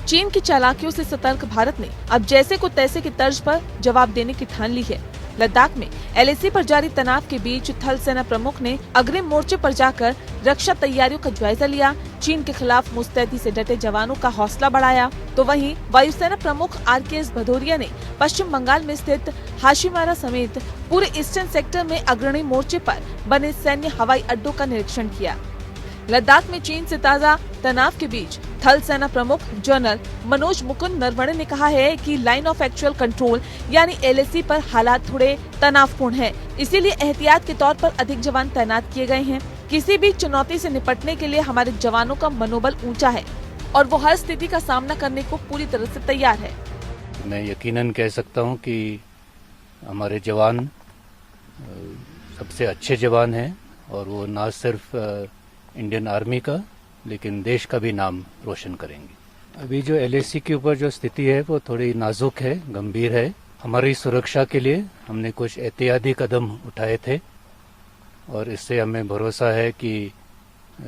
चीन की चालाकियों से सतर्क भारत ने अब जैसे को तैसे की तर्ज पर जवाब देने की ठान ली है। लद्दाख में LAC पर जारी तनाव के बीच थल सेना प्रमुख ने अग्रिम मोर्चे पर जाकर रक्षा तैयारियों का जायजा लिया, चीन के खिलाफ मुस्तैदी से डटे जवानों का हौसला बढ़ाया। तो वहीं वायुसेना प्रमुख RKS भदौरिया ने पश्चिम बंगाल में स्थित हाशिमारा समेत पूरे ईस्टर्न सेक्टर में अग्रणी मोर्चे पर बने सैन्य हवाई अड्डों का निरीक्षण किया। लद्दाख में चीन से ताज़ा तनाव के बीच थल सेना प्रमुख जनरल मनोज मुकुंद नरवणे ने कहा है कि लाइन ऑफ एक्चुअल कंट्रोल यानी LAC पर हालात थोड़े तनावपूर्ण हैं, इसीलिए एहतियात के तौर पर अधिक जवान तैनात किए गए हैं। किसी भी चुनौती से निपटने के लिए हमारे जवानों का मनोबल ऊंचा है और वो हर स्थिति का सामना करने को पूरी तरह से तैयार है। मैं यकीनन कह सकता हूं कि हमारे जवान सबसे अच्छे जवान हैं और वो न सिर्फ इंडियन आर्मी का लेकिन देश का भी नाम रोशन करेंगे। अभी जो LAC के ऊपर जो स्थिति है वो थोड़ी नाजुक है, गंभीर है। हमारी सुरक्षा के लिए हमने कुछ एहतियाती कदम उठाए थे और इससे हमें भरोसा है कि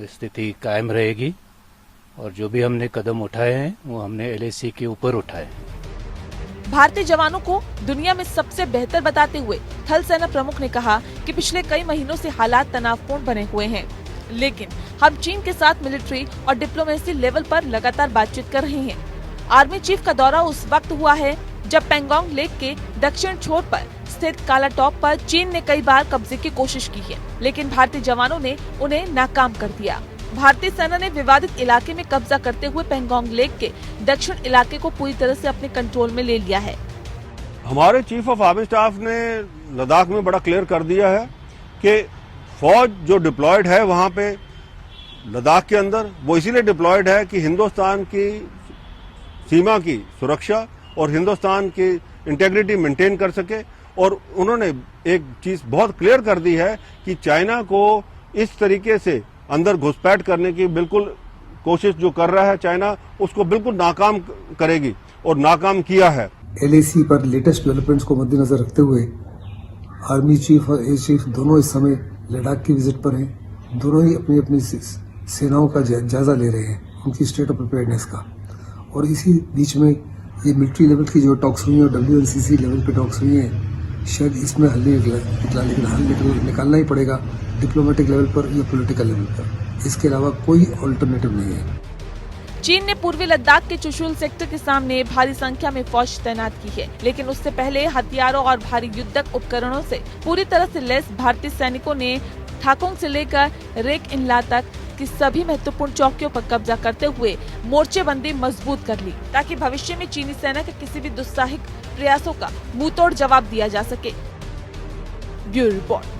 स्थिति कायम रहेगी और जो भी हमने कदम उठाए हैं वो हमने LAC के ऊपर उठाए। भारतीय जवानों को दुनिया में सबसे बेहतर बताते हुए थल सेना प्रमुख ने कहा कि पिछले कई महीनों से हालात तनावपूर्ण बने हुए हैं, लेकिन हम चीन के साथ मिलिट्री और डिप्लोमेसी लेवल पर लगातार बातचीत कर रहे हैं। आर्मी चीफ का दौरा उस वक्त हुआ है जब पेंगोंग लेक के दक्षिण छोर पर स्थित काला टॉप पर चीन ने कई बार कब्जे की कोशिश की है, लेकिन भारतीय जवानों ने उन्हें नाकाम कर दिया। भारतीय सेना ने विवादित इलाके में कब्जा करते हुए पेंगोंग लेक के दक्षिण इलाके को पूरी तरह से अपने कंट्रोल में ले लिया है। हमारे चीफ ऑफ आर्मी स्टाफ ने लद्दाख में बड़ा क्लियर कर दिया है कि फौज जो डिप्लॉयड है वहां पे लद्दाख के अंदर, वो इसीलिए डिप्लॉयड है कि हिंदुस्तान की सीमा की सुरक्षा और हिंदुस्तान की इंटेग्रिटी मेंटेन कर सके। और उन्होंने एक चीज बहुत क्लियर कर दी है कि चाइना को इस तरीके से अंदर घुसपैठ करने की बिल्कुल कोशिश जो कर रहा है चाइना, उसको बिल्कुल नाकाम करेगी और नाकाम किया है। LAC पर लेटेस्ट डेवलपमेंट्स को मद्देनजर रखते हुए आर्मी चीफ और एयर चीफ दोनों इस समय लद्दाख की विजिट पर हैं। दोनों ही अपनी अपनी सेनाओं का जायजा ले रहे हैं, उनकी स्टेट ऑफ प्रिपेयर्डनेस का। और इसी बीच में ये मिलिट्री लेवल की जो टॉक्स हुई है और WNCC लेवल पे टॉक्स हुई हैं, शायद इसमें हल नहीं निकला, लेकिन हल निकालना ही पड़ेगा डिप्लोमेटिक लेवल पर या पॉलिटिकल लेवल पर। इसके अलावा कोई ऑल्टरनेटिव नहीं है। चीन ने पूर्वी लद्दाख के चुशुल सेक्टर के सामने भारी संख्या में फौज तैनात की है, लेकिन उससे पहले हथियारों और भारी युद्धक उपकरणों से पूरी तरह से लैस भारतीय सैनिकों ने ठाकुंग से लेकर रेक इनला तक की सभी महत्वपूर्ण चौकियों पर कब्जा करते हुए मोर्चेबंदी मजबूत कर ली, ताकि भविष्य में चीनी सेना के किसी भी दुस्साहसिक प्रयासों का मुंहतोड़ जवाब दिया जा सके। Bureau report.